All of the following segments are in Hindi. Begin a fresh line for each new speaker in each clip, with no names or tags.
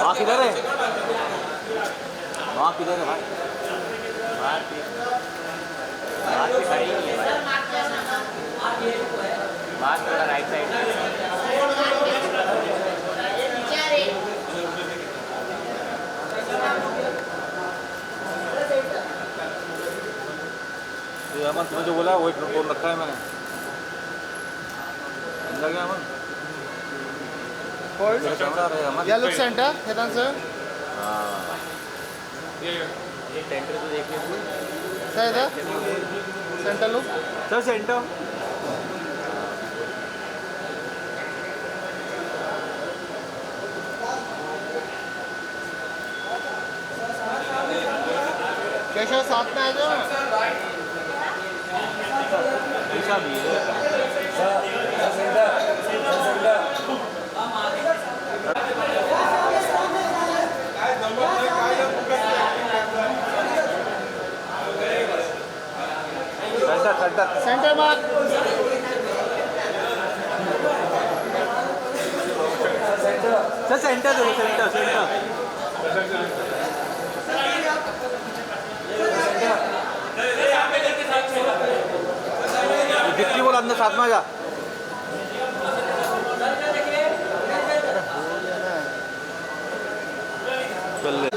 वहाँ किधर है? वहाँ किधर है भाई? बाहर की साइड नहीं है भाई। बाहर थोड़ा राइट साइड। ये अमन तुम्हें जो बोला वही फोन रखा है मैंने। अंदर गया अमन।
या लुक सेंटर हेतन सर।
हाँ ये सेंटर तो देख लीजिए
सर। इधर centre look
sir centre.
Keshav साथ में आ जाओ।
ऐसा भी है
सेंटर मार्क।
सर सेंटर दो सेंटर सेंटर। जितनी बोल अंदर साथ में आ जा। चल ले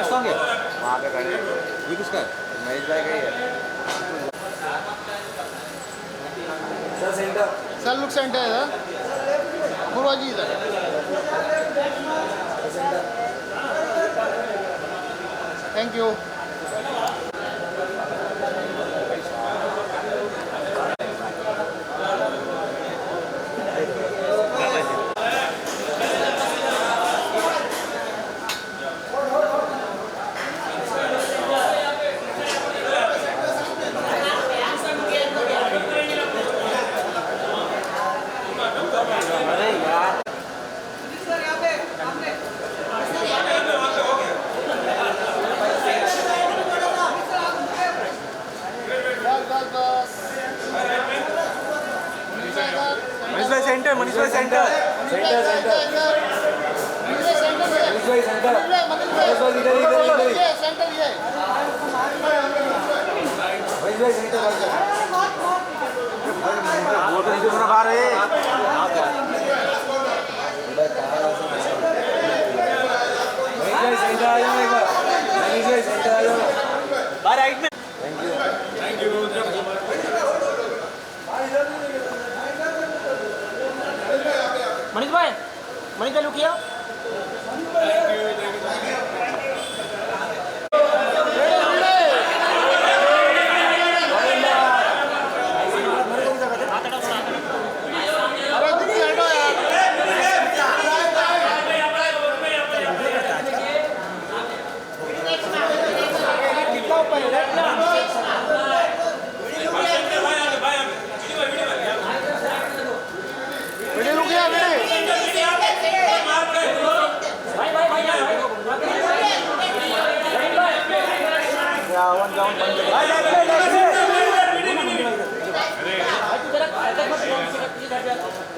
सॉन्ग है वहाँ पे खड़े। ये किसका है? महेश भाई का ही है।
Sir centre. Sir look centre इधर। पूर्वा जी इधर। Thank you.
मनीष भाई सेंटर। मनीष भाई सेंटर।
सेंटर सेंटर मनीष भाई सेंटर। मनीष भाई इधर इधर ये सेंटर ये मनीष भाई सेंटर।
वो तो नीचे सुना बाहर है।
मनीष भाई सेंटर आ जाओ। मनीष भाई सेंटर आ जाओ।
बाहर राइट में।
Thank you.
मनीष भाई लुक किया।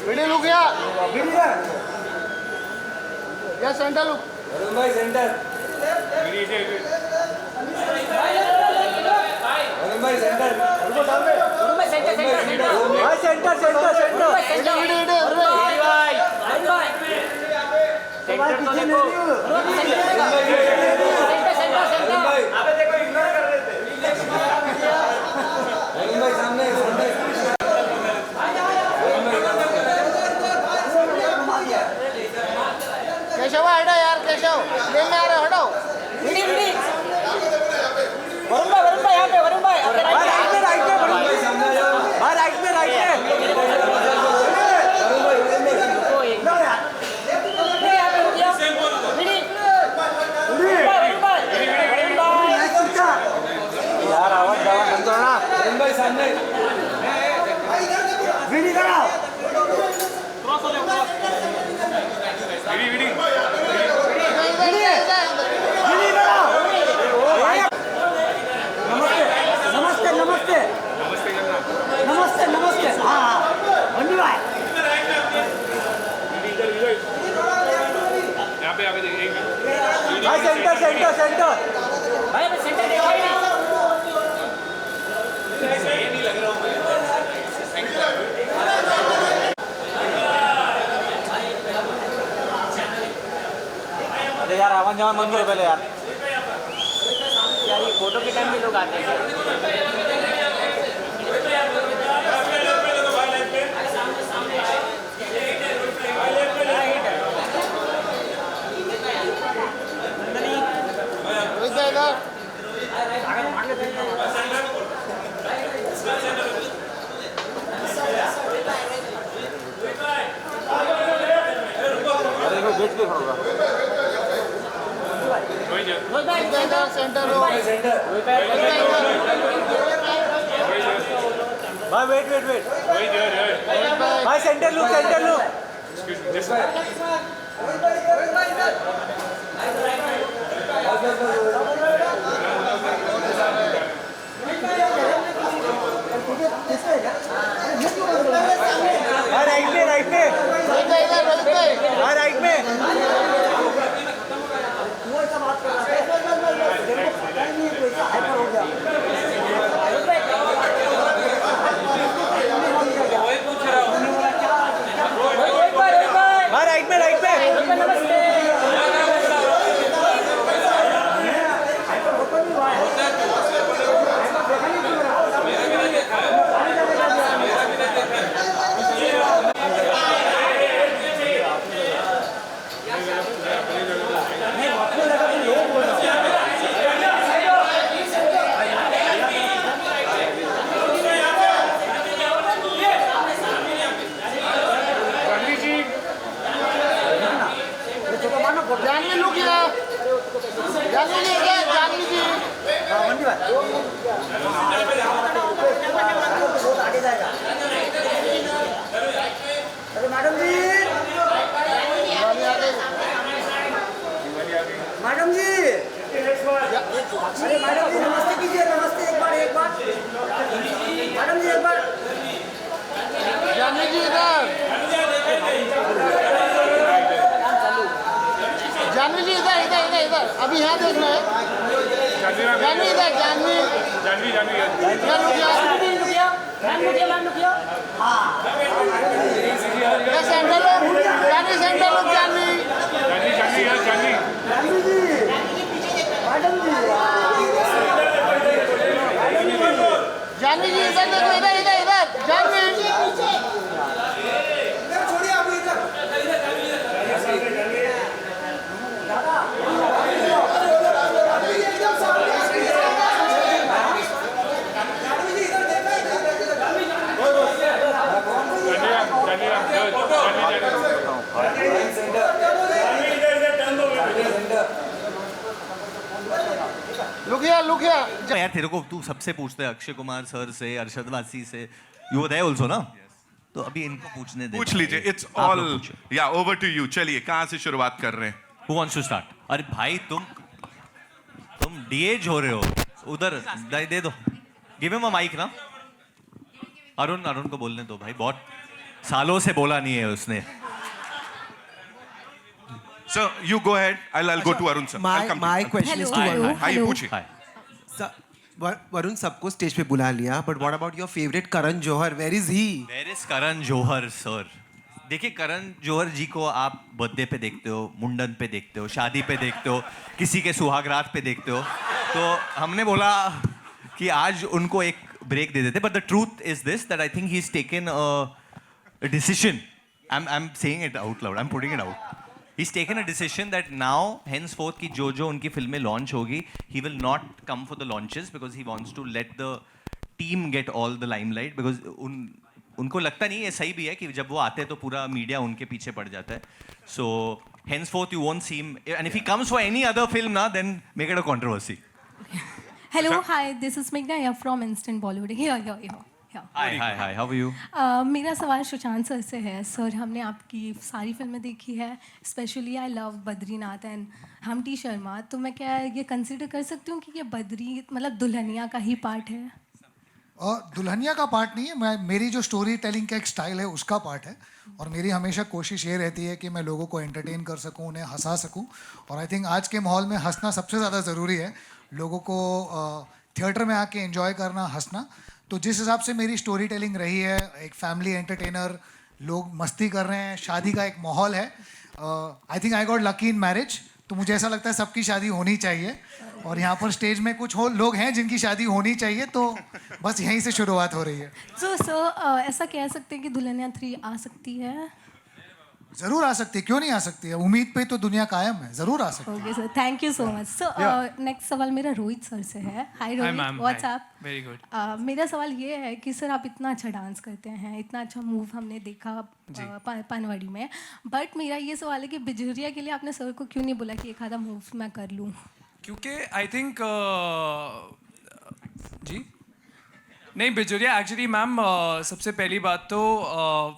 वीडियो लुक या सेंटर लुक। वरुण भाई सेंटर। वरुण भाई सेंटर। केशव हटो यार। केशव गेम में आ रहे हटो। वरुण भाई यहाँ पे। वरुण भाई
राइट में राइट में यार आवाज बंद करो ना।
वरुण भाई सामने।
वीडियो कराओ।
वीडियो
सेंटर सेंटर
भाई मैं सेंटर देखा ही नहीं।
अरे यार आवाज जावा मन करो पहले यार।
यार ये फोटो के टाइम भी लोग आते हैं।
रोहित भाई इधर।
अरे वो बेच के खड़ा
रोहित भाई
इधर सेंटर हो।
भाई वेट वेट वेट
रोहित भाई
भाई सेंटर लुक भाई राइट में
रोहित भाई इधर। रोहित भाई
भाई राइट में भाई राइट में
नमस्ते।
जानवी लुक इधर। जानवी जी इधर। जानवी जी
मैडम जी अरे मैडम जी नमस्ते कीजिए नमस्ते एक बार मैडम जी एक बार
जानवी जी इधर। जानवी जी इधर इधर इधर इधर। अभी यहाँ देखना है। जानवी इधर। जानवी इधर सेंटर लोग। जानवी सेंटर लोग। जानवी जानवी जी इधर देखो। इधर इधर इधर। जानवी
छोड़िए अभी इधर
लुक हियर।
यार तेरे को तू सबसे पूछते है अक्षय कुमार सर से, अरशद वासी से, यू वर देयर आल्सो ना? तो अभी इनको पूछने दे।
पूछ लीजिए. इट्स
आप
ऑल
लोग पूछो।
या ओवर टू यू. चलिए कहाँ से शुरुआत कर रहे हैं?
Who wants to start? अरे भाई तुम डीएज हो रहे हो उधर। दे दो। गिव हिम अ माइक ना। अरुण को बोलने दो भाई, बहुत सालों से बोला नहीं है उसने।
Sir, you go ahead. I'll go to Arun sir. I'll come to
My
you.
question is to
Hi,
Varun.
आइए पूछिए.
हाय।
वरुण सबको स्टेज पे बुला लिया, but what about your favourite Karan Johar? Where is he?
Where is Karan Johar sir? देखिए करण जौहर जी को आप बर्थडे पे देखते हो, मुंडन पे देखते हो, शादी पे देखते हो, किसी के सुहागरात पे देखते हो। तो हमने बोला कि आज उनको एक ब्रेक दे देते। But the truth is this that I think he is taken a decision. I am saying it out loud. I am putting it out. He's taken a decision that now, henceforth, कि जो उनकी फिल्में लॉन्च होगी, he will not come for the launches because he wants to let the team get all the limelight because उनको लगता नहीं, ये सही भी है कि जब वो आते हैं तो पूरा मीडिया उनके पीछे पड़ जाता है. So henceforth you won't see him, and if he comes for any other film ना, then make it a controversy.
Hello, hi, this is Meghna here from Instant Bollywood. Here.
Hi, how are you?
मेरा सवाल सुशांत सर से है. सर हमने आपकी सारी फिल्में देखी है, specially I love Badrinath and हमटी Sharma. तो मैं क्या ये कंसिडर कर सकती हूँ कि ये बद्री मतलब दुल्हनिया का ही पार्ट है?
दुल्हनिया का पार्ट नहीं है, मेरी जो स्टोरी टेलिंग का एक स्टाइल है उसका पार्ट है। और मेरी हमेशा कोशिश ये रहती है कि मैं लोगों को एंटरटेन कर सकूं, उन्हें हंसा सकूं। और आई थिंक आज के माहौल में हंसना सबसे ज़्यादा ज़रूरी है, लोगों को थिएटर में आके एंजॉय करना, हंसना। तो जिस हिसाब से मेरी स्टोरी टेलिंग रही है, एक फैमिली एंटरटेनर, लोग मस्ती कर रहे हैं, शादी का एक माहौल है। I think I got lucky in marriage. तो मुझे ऐसा लगता है सबकी शादी होनी चाहिए, और यहाँ पर स्टेज में कुछ लोग हैं जिनकी शादी होनी चाहिए, तो बस यहीं से शुरुआत हो रही है।
सो ऐसा कह सकते हैं कि दुल्हनिया 3 आ सकती है?
ज़रूर आ सकती है, क्यों नहीं आ सकती है? उम्मीद पे तो दुनिया कायम है, ज़रूर आ सकती है।
Okay sir, thank you so much. So next सवाल मेरा रोहित सर से है। Hi Rohit, what's up?
Very good.
मेरा सवाल ये है कि सर आप इतना अच्छा डांस करते हैं, इतना अच्छा मूव हमने देखा पनवाड़ी में, बट मेरा ये सवाल है कि बिजुरिया के लिए आपने सर को क्यों नहीं बोला कि एक आधा मूव मैं कर लूँ?
क्योंकि आई थिंक जी नहीं, बिजुरिया एक्चुअली मैम, सबसे पहली बात तो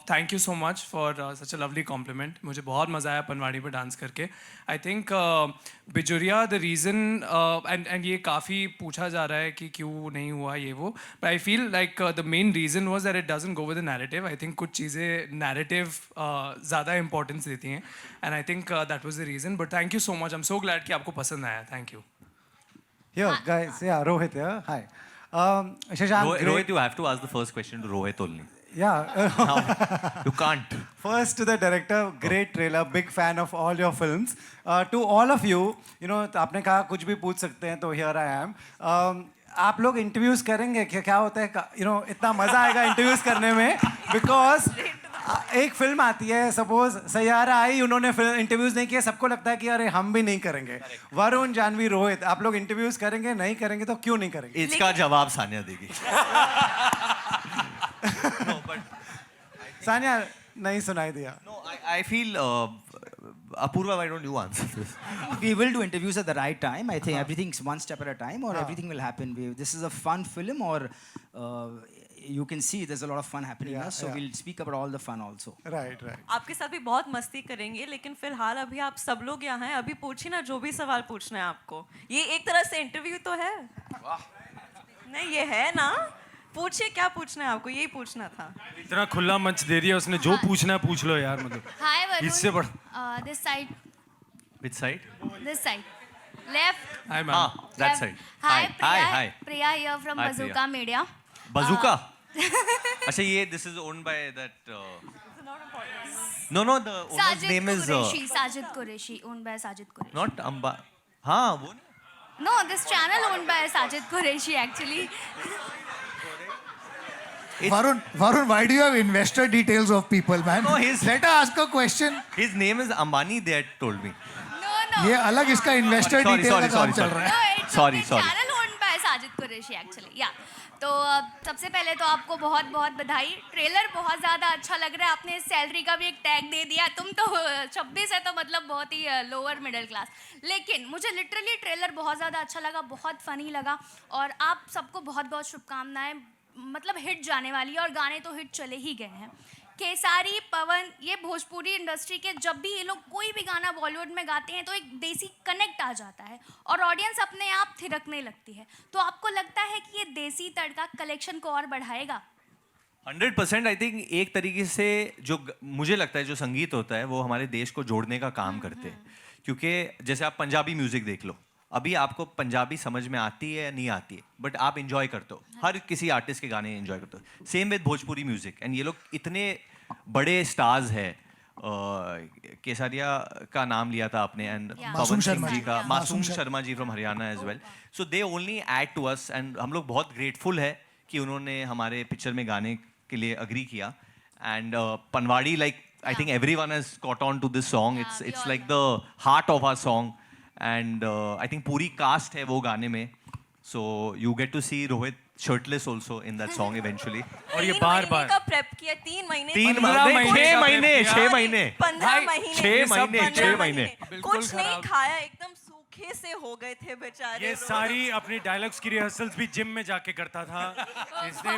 thank you so much for such a lovely complement. मुझे बहुत मज़ा आया पनवाड़ी पर डांस करके। आई थिंक बिजुरिया द रीज़न, एंड ये काफ़ी पूछा जा रहा है कि क्यों नहीं हुआ ये वो, but I feel like the main reason was that it doesn't go with the narrative. I think कुछ चीज़ें नैरेटिव ज़्यादा इंपॉर्टेंस देती हैं, and I think that was the reason. But thank you so much, I am so glad कि आपको पसंद आया। Thank you.
Here, guys, yeah, Rohit here. Hi. Shashank,
Rohit, you have to ask the first question to Rohit only.
Yeah.
You can't.
First to the director, great trailer, big fan of all your films. To all of you, you know, आपने कहा कुछ भी पूछ सकते हैं, तो here I am. आप लोग इंटरव्यूज करेंगे क्या होता है, you know, इतना मजा आएगा इंटरव्यूज करने में, बिकॉज एक फिल्म आती है, सपोज सैयारा आई, उन्होंने इंटरव्यूज नहीं किए, सबको लगता है कि अरे हम भी नहीं करेंगे। वरुण, जानवी, रोहित, आप लोग इंटरव्यूज करेंगे? नहीं करेंगे तो क्यों नहीं करेंगे?
इसका जवाब सानिया देगी।
सानिया नहीं सुनाई दिया।
No, I feel Apurva, why don't you answer this?
We will do interviews at the right time. I think everything's one step at a time, or everything will happen. This is a fun film, or you can see there's a lot of fun happening here, so we'll speak about all the fun also.
Right.
आपके साथ भी बहुत मस्ती करेंगे, लेकिन फिलहाल अभी आप सब लोग यहाँ हैं, अभी पूछिए ना जो भी सवाल पूछना है आपको। ये एक तरह से इंटरव्यू तो है। नहीं, ये है ना, पूछिए क्या पूछना है आपको, यही पूछना था।
इतना खुला मंच दे दिया उसने, जो पूछना है पूछ लो यार। मतलब
हाय वरुण,
इससे बड़ा
this side,
Which side?
This side, left.
Hi ma'am,
That side.
Hi, Priya here from
Hi,
Bazooka
Priya.
Media.
Bazooka? अच्छा, ये this is owned by that. No, the owner's name is.
Sajid Qureshi, owned by Sajid Qureshi.
Not Amba. हाँ, वो नहीं।
No, this channel owned by Sajid Qureshi actually.
Varun, why do you have investor details of people, man?
No,
let her ask a question.
His name is Ambani, they had told me.
No.
ये अलग इसका investor detail का काम चल रहा है।
No, it's
Sorry.
channel owned by Sajid Qureshi actually. Yeah. तो सबसे पहले तो आपको बहुत बहुत बधाई। ट्रेलर बहुत ज़्यादा अच्छा लग रहा है। आपने सैलरी का भी एक टैग दे दिया। तुम तो 26 है, तो मतलब बहुत ही लोअर मिडिल क्लास। लेकिन मुझे लिटरली ट्रेलर बहुत ज़्यादा अच्छा लगा, बहुत फ़नी लगा, और आप सबको बहुत बहुत शुभकामनाएं। मतलब हिट जाने वाली है, और गाने तो हिट चले ही गए हैं। केसारी, पवन, ये भोजपुरी इंडस्ट्री के जब भी ये लोग कोई भी गाना बॉलीवुड में गाते हैं तो एक देसी कनेक्ट आ जाता है, और ऑडियंस अपने आप थिरकने लगती है। तो आपको लगता है कि ये देसी तड़का कलेक्शन को और बढ़ाएगा?
100% आई थिंक एक तरीके से जो मुझे लगता है जो संगीत होता है वो हमारे देश को जोड़ने का काम करते हैं। क्योंकि जैसे आप पंजाबी म्यूजिक देख लो, अभी आपको पंजाबी समझ में आती है या नहीं आती है, बट आप इंजॉय करते हो, हर किसी आर्टिस्ट के गाने इंजॉय करते हो। Same with Bhojpuri music, and ये लोग इतने बड़े स्टार्स हैं। केसारिया का नाम लिया था आपने, एंड पवन सिंह जी का, Masoom Sharma ji from Haryana as well. So they only add to us, and हम लोग बहुत ग्रेटफुल है कि उन्होंने हमारे पिक्चर में गाने के लिए अग्री किया। And Panwadi, like I think everyone has caught on to this song. It's like the heart of our song, and I think पूरी कास्ट है वो गाने में। So you get to see Rohit shirtless also in that song eventually.
और ये बार
का प्रेप किया 3 महीने,
6 महीने
15 महीने,
6 महीने
कुछ नहीं खाया, एकदम सूखे से हो गए थे बेचारे।
ये सारी अपनी डायलॉग्स की रिहर्सल्स भी जिम में जाके करता था। इसने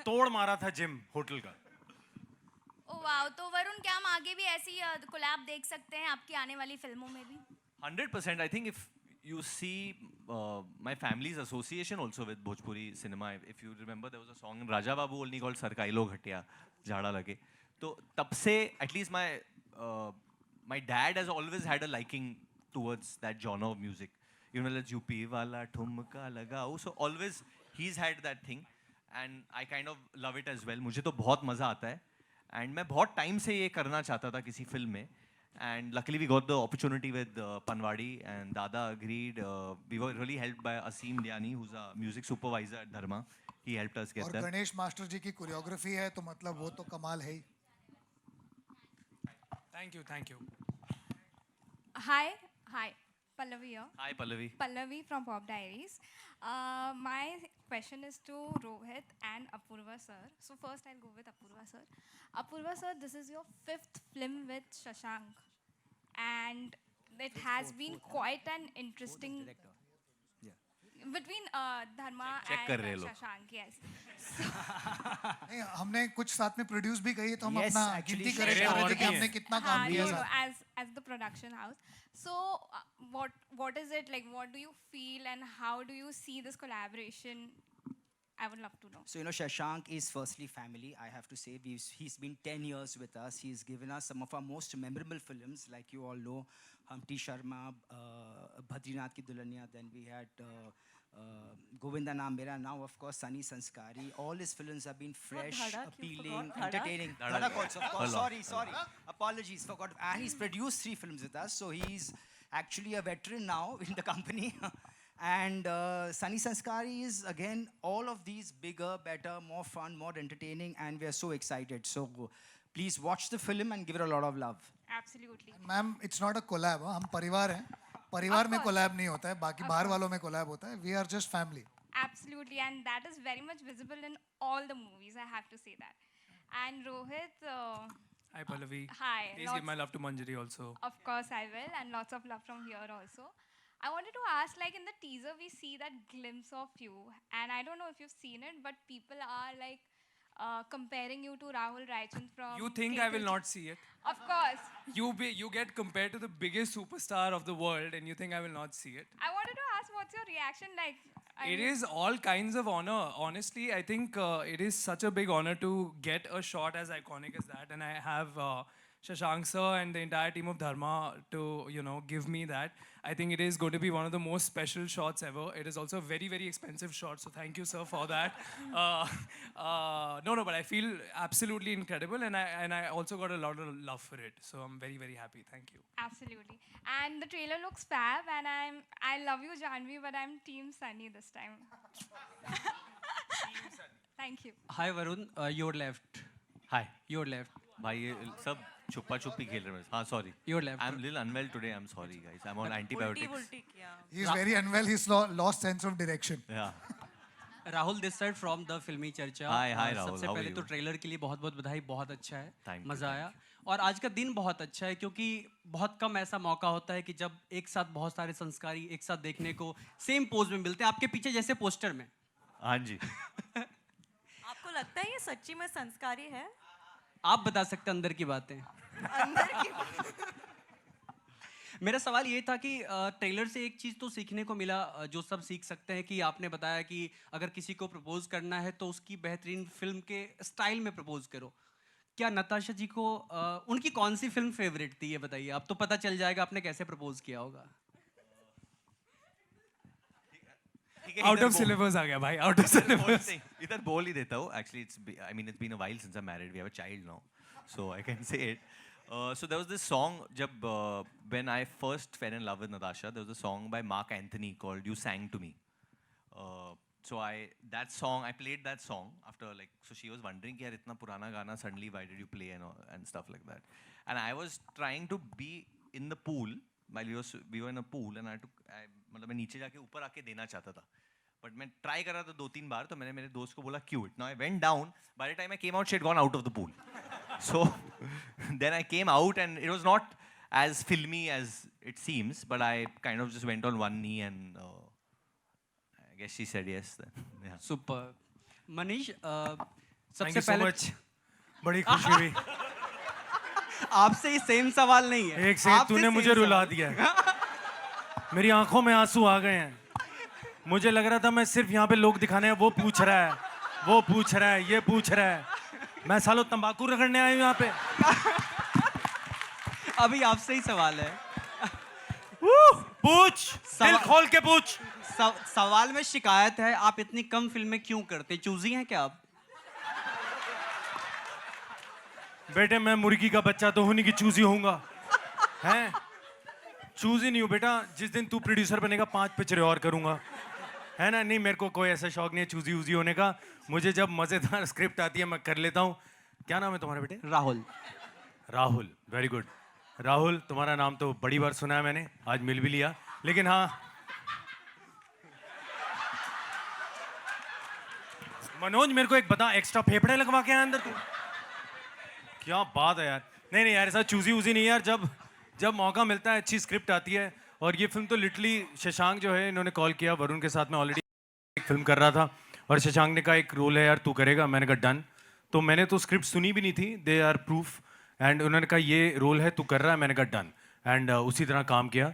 तोड़ मारा था जिम होटल का।
ओह वाओ, तो वरुण क्या हम आगे भी ऐसी कोलैब देख सकते हैं आपकी आने वाली फिल्मों में भी?
100%. I think if you see my family's association also with Bhojpuri cinema. If you remember, there was a song in Raja Babu only called Sarkailo Ghatia, Jhada Lage. So tab se, at least my dad has always had a liking towards that genre of music. You know, let's UP wala thumka lagao. So always he's had that thing, and I kind of love it as well. मुझे तो बहुत मजा आता है, and मैं बहुत time से ये करना चाहता था किसी film में. And luckily we got the opportunity with Panwadi, and Dada agreed. We were really helped by Asim Dhyani, who's a music supervisor at Dharma. He helped us get
और
there.
गणेश मास्टर जी की कोरियोग्राफी है तो मतलब वो तो कमाल है ही.
Thank you, thank you.
Hi, Pallavi here.
Hi Pallavi.
Pallavi from Pop Diaries. My question is to Rohit and Apurva sir. So first I'll go with Apurva sir. Apurva sir, this is your 5th film with Shashank, and it has been quite an interesting between Dharma
check
and
कर रहे लोग.
Shashank. Yes.
नहीं, हमने कुछ साथ में प्रोड्यूस भी करी है तो हम
Yes,
अपना
actually,
गिनती करें
और
कि
भी
हमने
है.
कितना काम किया
No,
साथ.
as the production house. So what is it like? What do you feel and how do you see this collaboration? I would love to know.
So, you know, Shashank is firstly family, I have to say. He's been 10 years with us. He's given us some of our most memorable films, like you all know, Humpty Sharma, Badrinath Ki Dulhania, then we had Govinda Naam Mera, now of course Sunny Sanskari. All his films have been fresh,
Dhadak, you
appealing,
forgot Dhadak?
entertaining.
Dhadak.
Dhadak also, of course.
Allah.
Sorry. Apologies, forgot. And he's produced 3 films with us, so he's actually a veteran now in the company. And Sunny Sanskari is, again, all of these bigger, better, more fun, more entertaining, and we are so excited. So please watch the film and give it a lot of love.
Absolutely.
Ma'am, it's not a collab. हम परिवार हैं. परिवार में collab नहीं होता है. बाकी बाहर वालों में collab होता है. We are just family.
Absolutely, and that is very much visible in all the movies, I have to say that. And Rohit,
Hi Pallavi.
Hi,
Please
lots-
give my love to Manjari also.
of course I will, and lots of love from here also. I wanted to ask, like in the teaser we see that glimpse of you, and I don't know if you've seen it, but people are like comparing you to Rahul Raichand from...
You think I will not see it?
Of course.
You get compared to the biggest superstar of the world and you think I will not see it?
I wanted to ask, what's your reaction like?
It is all kinds of honor. Honestly, I think it is such a big honor to get a shot as iconic as that. And I have Shashank sir and the entire team of Dharma to, you know, give me that. I think it is going to be one of the most special shots ever. It is also a very, very expensive shot. So thank you, sir, for that. No, but I feel absolutely incredible. And I also got a lot of love for it. So I'm very, very happy. Thank you.
Absolutely. And the trailer looks fab, and I love you, Janvi, but I'm Team Sunny this time. Thank you.
Hi Varun, your left.
Hi.
Your left.
भाई ये सब छुपा छुपी खेल रहे हैं. हाँ, sorry.
Your left.
I'm a little unwell today. I'm sorry, guys. I'm on antibiotics.
उल्टी किया.
He is very unwell. He's lost sense of direction.
Yeah.
Rahul this side from the फिल्मी चर्चा.
Hi, Rahul.
सबसे
How are
पहले
you?
तो ट्रेलर के लिए बहुत बहुत बधाई. बहुत अच्छा है.
Thank you,
मजा आया. और आज का दिन बहुत अच्छा है क्योंकि बहुत कम ऐसा मौका होता है कि जब एक साथ बहुत सारे संस्कारी एक साथ देखने को सेम पोज में मिलते हैं. आपके पीछे जैसे पोस्टर में.
हाँ जी.
आपको लगता है ये सच्ची में संस्कारी है?
आप बता सकते हैं अंदर की बातें.
अंदर की
मेरा सवाल ये था कि ट्रेलर से एक चीज़ तो सीखने को मिला जो सब सीख सकते हैं कि आपने बताया कि अगर किसी को प्रपोज करना है तो उसकी बेहतरीन फिल्म के स्टाइल में प्रपोज करो. क्या नताशा जी को उनकी कौन सी फिल्म फेवरेट थी ये बताइए. आप तो पता चल जाएगा आपने कैसे प्रपोज किया होगा.
Out of syllabus आ गया भाई. Out of syllabus.
इधर बोल ही देता हूँ. Actually, it's been a while since I'm married. We have a child now, so I can say it. So there was this song when I first fell in love with Natasha. There was a song by Mark Anthony called "You Sang to Me." So I played that song after so she was wondering कि यार इतना पुराना गाना suddenly why did you play and stuff like that. And I was trying to be in the pool while we were in a pool and मतलब मैं नीचे जाके ऊपर आके देना चाहता था. But मैं try कर रहा था 2-3 बार तो मैंने मेरे दोस्त को बोला cue it. Now I went down. By the time I came out, she had gone out of the pool. So then I came out and it was not as filmy as it seems, but I kind of just went on one knee and I guess she said yes then. Yeah.
Super. Manish,
Thank
सबसे
you so
पहले
much. बड़ी खुशी हुई.
आपसे ही सेम सवाल नहीं है.
एक से तूने मुझे रुला दिया.
मेरी आंखों में आंसू आ गए हैं। मुझे लग रहा था मैं सिर्फ यहाँ पे लोग दिखाने हैं, वो पूछ रहा है, वो पूछ रहा है, ये पूछ रहा है। मैं सालों तंबाकू रगड़ने आया हूँ यहाँ पे।
अभी आपसे ही सवाल है।
पूछ, दिल खोल के पूछ।
सवाल में शिकायत है, आप इतनी कम फिल्में क्यों करते? चूजी हैं क्या आप?
बेटे मैं मुर्गी का बच्चा तो हूं नहीं कि चूजी होऊंगा, हैं? चूजी नहीं हूँ बेटा। जिस दिन तू प्रोड्यूसर बनेगा 5 पिक्चरें और करूंगा, है ना? नहीं, मेरे को कोई ऐसा शौक नहीं है चूजी वूजी होने का। मुझे जब मजेदार स्क्रिप्ट आती है मैं कर लेता हूँ। क्या नाम है तुम्हारे बेटे?
राहुल।
Rahul, very good. राहुल, तुम्हारा नाम तो बड़ी बार सुना है मैंने, आज मिल भी लिया। लेकिन हाँ मनोज, मेरे को एक बता, एक्स्ट्रा फेफड़े लगवा के आया अंदर तू? क्या बात है यार। नहीं नहीं यार, ऐसा चूजी वूजी नहीं यार। जब मौका मिलता है, अच्छी स्क्रिप्ट आती है। और ये फिल्म तो लिटरली शशांक जो है, इन्होंने कॉल किया, वरुण के साथ में ऑलरेडी एक फिल्म कर रहा था और शशांक ने कहा एक रोल है यार तू करेगा। मैंने कहा डन। तो मैंने तो स्क्रिप्ट सुनी भी नहीं थी, दे आर प्रूफ। एंड उन्होंने कहा ये रोल है तू कर रहा है। मैंने कहा डन। एंड उसी तरह काम किया।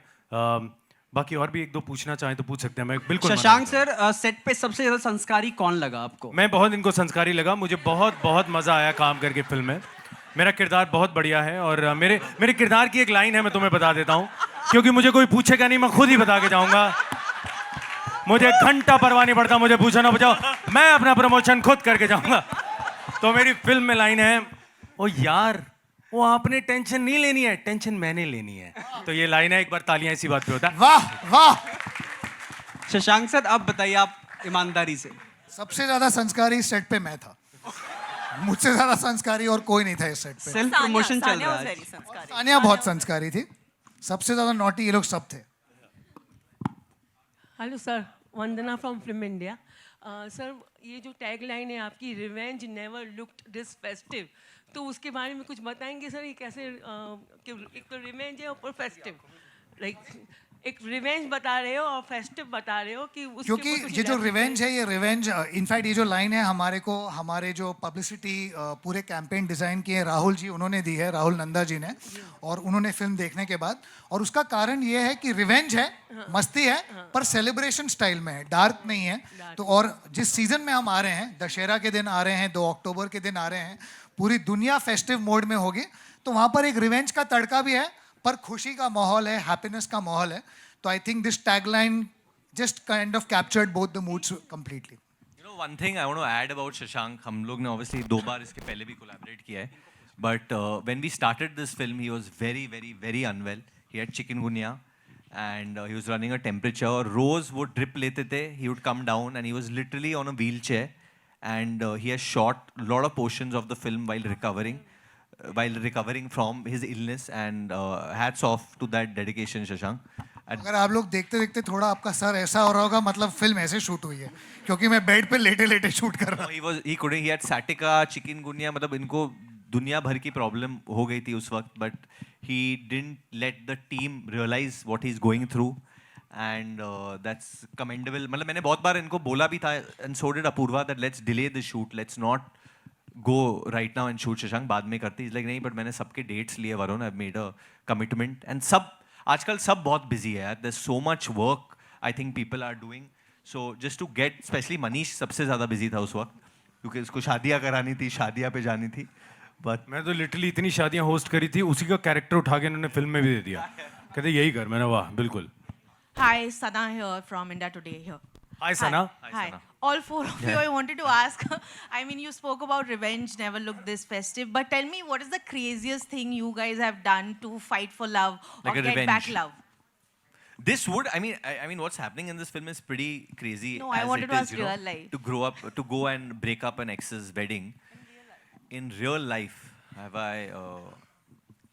बाकी और भी एक दो पूछना चाहें तो पूछ सकते हैं। मैं बिल्कुल।
शशांक सर, सेट पे सबसे ज्यादा संस्कारी कौन लगा आपको?
मैं बहुत इनको संस्कारी लगा। मुझे बहुत बहुत मजा आया काम करके फिल्म में। मेरा किरदार बहुत बढ़िया है और मेरे किरदार की एक लाइन है, मैं तुम्हें बता देता हूँ, क्योंकि मुझे कोई पूछेगा नहीं, मैं खुद ही बता के जाऊंगा। मुझे घंटा परवाह नहीं पड़ता, मुझे पूछो ना पूछो, मैं अपना प्रमोशन खुद करके जाऊंगा। तो मेरी फिल्म में लाइन है, ओ यार वो आपने टेंशन नहीं लेनी है, टेंशन मैंने लेनी है। तो ये लाइन है। एक बार तालियां इसी बात पे होता है।
वाह वाह।
शशांक सर, अब बताइए आप ईमानदारी से।
सबसे ज्यादा संस्कारी इस सेट पे मैं था। मुझसे ज्यादा संस्कारी और कोई नहीं था इस सेट पे।
सेल्फ प्रमोशन चल रहा है।
सानिया बहुत संस्कारी थी। सबसे ज्यादा नॉटी ये लोग सब थे।
Hello sir, Vandana from film India. Sir, ये जो टैग लाइन है आपकी, revenge never looked this festive, तो उसके बारे में कुछ बताएंगे सर? ये कैसे एक तो रिवेंज है ऊपर फेस्टिव, लाइक एक रिवेंज बता रहे हो और फेस्टिव बता रहे हो कि उसके
क्योंकि ये जो रिवेंज है, ये रिवेंज इनफैक्ट ये जो लाइन है हमारे जो पब्लिसिटी पूरे कैंपेन डिज़ाइन किए राहुल जी उन्होंने दी है, राहुल नंदा जी ने, और उन्होंने फिल्म देखने के बाद। और उसका कारण ये है कि रिवेंज है, मस्ती है, पर सेलिब्रेशन स्टाइल में है, डार्क नहीं है। तो और जिस सीजन में हम आ रहे हैं, दशहरा के दिन आ रहे हैं, 2 अक्टूबर के दिन आ रहे हैं, पूरी दुनिया फेस्टिव मोड में होगी, तो वहाँ पर एक रिवेंज का तड़का भी है, पर खुशी का माहौल है, हैप्पीनेस का माहौल है। तो I think this tagline just kind of captured both the moods completely.
You know, one thing I want to add about Shashank, हम लोग ने obviously 2 बार इसके पहले भी collaborate किया है, but when we started this film, he was very, very, very unwell. He had chikungunya and he was running a temperature. और रोज वो drip लेते थे, he would come down and he was literally on a wheelchair and he has shot a lot of portions of the film while recovering from his illness and hats off to that dedication, Shashank.
अगर आप लोग देखते देखते थोड़ा आपका सर ऐसा हो रहा होगा, मतलब फिल्म ऐसे शूट हुई है, क्योंकि मैं बेड पे लेटे लेटे शूट कर रहा
हूँ। he had sciatica, chikungunya, मतलब इनको दुनिया भर की प्रॉब्लम हो गई थी उस वक्त, but he didn't let the team realize what he's going through and that's commendable. मतलब मैंने बहुत बार इनको बोला भी था and so did Apurva that let's delay the shoot, let's not go right now and shoot Shashank, बाद में करते। He's like नहीं, but मैंने सबके dates लिए Varun, I've made a commitment and सब आजकल सब बहुत बिजी है यार, there's so much work I think people are doing, so just to get, especially Manish सबसे ज़्यादा बिजी था उस वक्त, क्योंकि उसको शादियाँ करानी थी, शादियाँ पे जानी थी। बट
मैं तो लिटरली इतनी शादियाँ होस्ट करी थी, उसी का कैरेक्टर उठा के इन्होंने फिल्म में भी दे दिया, कहते यही कर। मैंने वाह बिल्कुल।
Hi, Sana here from India Today here.
Hi Sana.
Hi. All 4 of you, I wanted to ask, I mean, you spoke about revenge never looked this festive, but tell me, what is the craziest thing you guys have done to fight for love or
Like a
get
revenge.
back love?
This would, I mean, what's happening in this film is pretty crazy.
No, I
as
wanted
it
to
is,
ask
you know,
real life.
to grow up, to go and break up an ex's wedding. In real life, have I?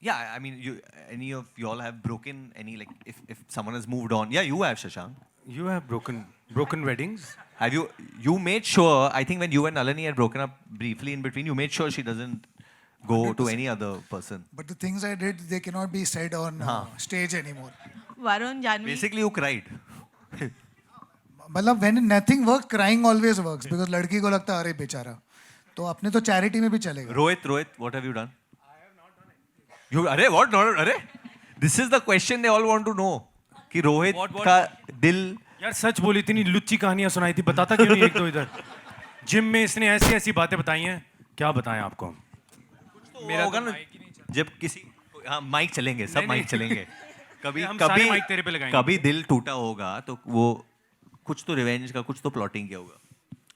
Yeah, I mean, any of y'all have broken any, like, if someone has moved on? Yeah, you have, Shashank.
You have broken weddings?
Have you? You made sure. I think when you and Nalini had broken up briefly in between, you made sure she doesn't go 100%. to any other person.
But the things I did, they cannot be said on stage anymore.
Varun, Janvi.
Basically, you cried.
मतलब when nothing works, crying always works, because लड़की को लगता है अरे बेचारा, तो अपने तो charity में भी चलेगा।
Rohit, what have you done? I have not done it. You, अरे what? Not, अरे? This is the question they all want to know. कि रोहित
What?
का दिल
यार सच बोली, इतनी लुच्ची कहानियां सुनाई थी, बताता क्यों नहीं एक दो इधर? जिम में इसने ऐसी ऐसी बातें बताई हैं, क्या बताएं आपको हम?
मेरा होगा ना जब किसी, हाँ माइक चलेंगे, सब माइक चलेंगे। कभी
हम सारे
कभी
माइक तेरे पे लगाएंगे।
कभी दिल टूटा होगा तो वो कुछ तो रिवेंज का, कुछ तो प्लॉटिंग किया होगा।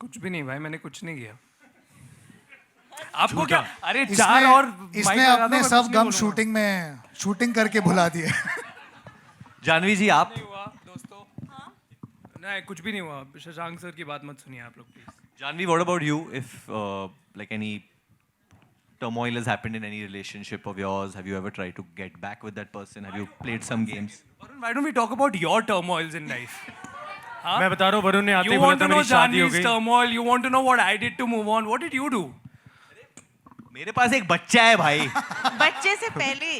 कुछ भी नहीं भाई, मैंने कुछ नहीं किया। आपको क्या? अरे
इसने-
चार और
इसने अपने सब गम शूटिंग करके भुला दिए।
जानवी जी आप?
नहीं, कुछ भी नहीं हुआ। शशांक सर की बात मत सुनिए आप लोग please.
Janvi, what about you? If like any turmoil has happened in any relationship of yours, have you ever tried to get back with that person? Have you played some games?
Varun, why don't we talk about your turmoils in life? Huh?
मैं बता रहा हूँ, वरुण ने आते ही
You
बोला
want
था
to know
मेरी शादी हो
Janvi's
गई।
turmoil? You want to know what I did to move on? What did you do?
मेरे पास एक बच्चा है भाई।
बच्चे से पहले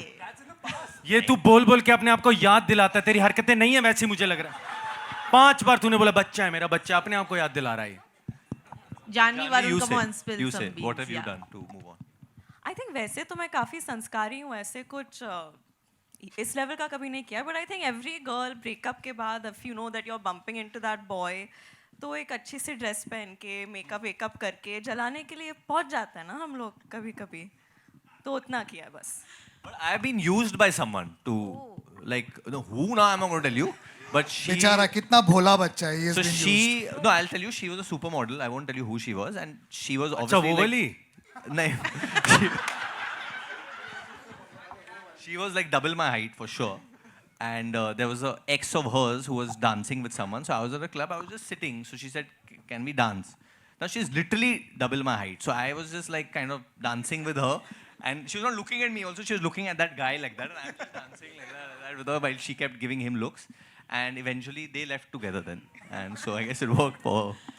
ये तू बोल बोल के अपने आप को याद दिलाता है, तेरी हरकतें नहीं है वैसी, मुझे लग रहा है। 5 बार तूने बोला बच्चा है मेरा बच्चा, अपने आप को याद दिला रहा है।
Janhvi, Varun,
you
come
say,
on, spill
you
some
say,
beans.
what have you
Yeah.
done to move on?
I think वैसे तो मैं काफ़ी संस्कारी हूँ, ऐसे कुछ इस लेवल का कभी नहीं किया, but I think every girl breakup के बाद if you know that you are bumping into that boy, तो एक अच्छी सी ड्रेस पहन के मेकअप वेकअप करके जलाने के लिए पहुंच जाता है ना हम लोग कभी कभी, तो उतना किया है बस।
But I have been used by someone to like who now I'm not going to tell you, but she.
बेचारा कितना भोला बच्चा है।
So she no, I'll tell you, she was a supermodel. I won't tell you who she was, and she was
अच्छा
obviously
वो
like,
वाली?
नहीं, she was like double my height for sure. And there was a ex of hers who was dancing with someone. So I was at a club, I was just sitting. So she said, can we dance? Now she's literally double my height. So I was just like kind of dancing with her. And she was not looking at me also, she was looking at that guy like that. And I was just dancing like that with her while she kept giving him looks. And eventually they left together then. And so I guess it worked for her.